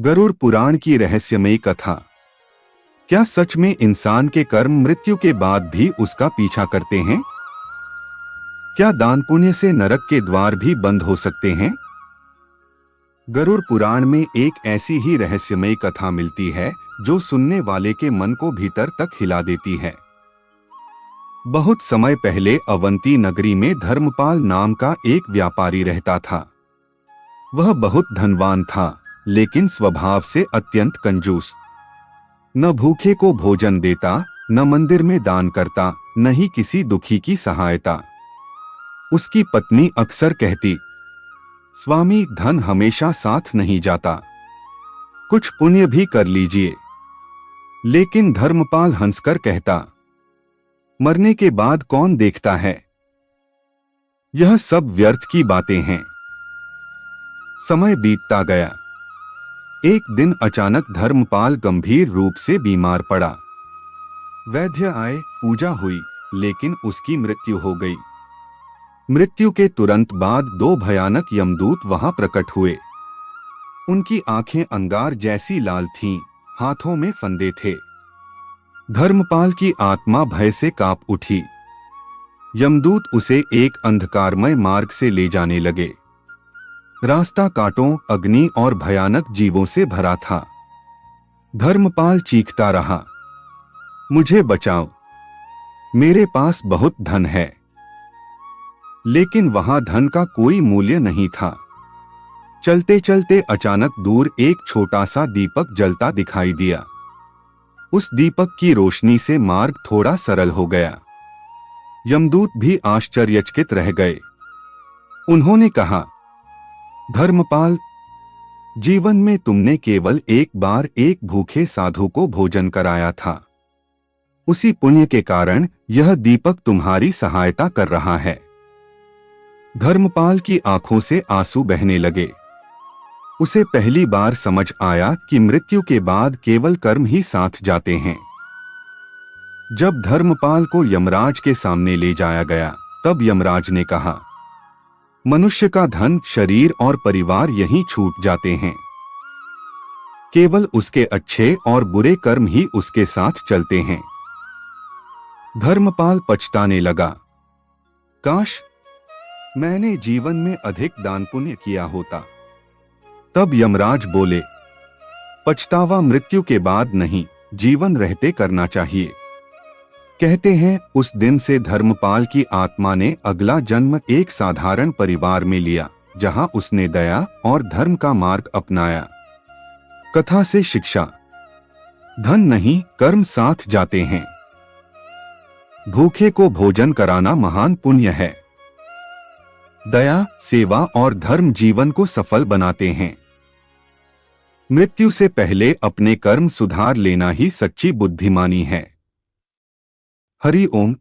गरुड़ पुराण की रहस्यमयी कथा। क्या सच में इंसान के कर्म मृत्यु के बाद भी उसका पीछा करते हैं? क्या दान पुण्य से नरक के द्वार भी बंद हो सकते हैं? गरुड़ पुराण में एक ऐसी ही रहस्यमयी कथा मिलती है जो सुनने वाले के मन को भीतर तक हिला देती है। बहुत समय पहले अवंती नगरी में धर्मपाल नाम का एक व्यापारी रहता था। वह बहुत धनवान था, लेकिन स्वभाव से अत्यंत कंजूस। न भूखे को भोजन देता, न मंदिर में दान करता, न ही किसी दुखी की सहायता। उसकी पत्नी अक्सर कहती, स्वामी, धन हमेशा साथ नहीं जाता, कुछ पुण्य भी कर लीजिए। लेकिन धर्मपाल हंसकर कहता, मरने के बाद कौन देखता है, यह सब व्यर्थ की बातें हैं। समय बीतता गया। एक दिन अचानक धर्मपाल गंभीर रूप से बीमार पड़ा। वैद्य आए, पूजा हुई, लेकिन उसकी मृत्यु हो गई। मृत्यु के तुरंत बाद दो भयानक यमदूत वहां प्रकट हुए। उनकी आंखें अंगार जैसी लाल थीं, हाथों में फंदे थे। धर्मपाल की आत्मा भय से कांप उठी। यमदूत उसे एक अंधकारमय मार्ग से ले जाने लगे। रास्ता कांटों, अग्नि और भयानक जीवों से भरा था। धर्मपाल चीखता रहा, मुझे बचाओ, मेरे पास बहुत धन है। लेकिन वहां धन का कोई मूल्य नहीं था। चलते चलते अचानक दूर एक छोटा सा दीपक जलता दिखाई दिया। उस दीपक की रोशनी से मार्ग थोड़ा सरल हो गया। यमदूत भी आश्चर्यचकित रह गए। उन्होंने कहा, धर्मपाल, जीवन में तुमने केवल एक बार एक भूखे साधु को भोजन कराया था। उसी पुण्य के कारण यह दीपक तुम्हारी सहायता कर रहा है। धर्मपाल की आंखों से आंसू बहने लगे। उसे पहली बार समझ आया कि मृत्यु के बाद केवल कर्म ही साथ जाते हैं। जब धर्मपाल को यमराज के सामने ले जाया गया, तब यमराज ने कहा, मनुष्य का धन, शरीर और परिवार यहीं छूट जाते हैं। केवल उसके अच्छे और बुरे कर्म ही उसके साथ चलते हैं। धर्मपाल पछताने लगा, काश मैंने जीवन में अधिक दान पुण्य किया होता। तब यमराज बोले, पछतावा मृत्यु के बाद नहीं, जीवन रहते करना चाहिए। कहते हैं, उस दिन से धर्मपाल की आत्मा ने अगला जन्म एक साधारण परिवार में लिया, जहां उसने दया और धर्म का मार्ग अपनाया। कथा से शिक्षा, धन नहीं, कर्म साथ जाते हैं। भूखे को भोजन कराना महान पुण्य है। दया, सेवा और धर्म जीवन को सफल बनाते हैं। मृत्यु से पहले अपने कर्म सुधार लेना ही सच्ची बुद्धिमानी है। हरि ओम।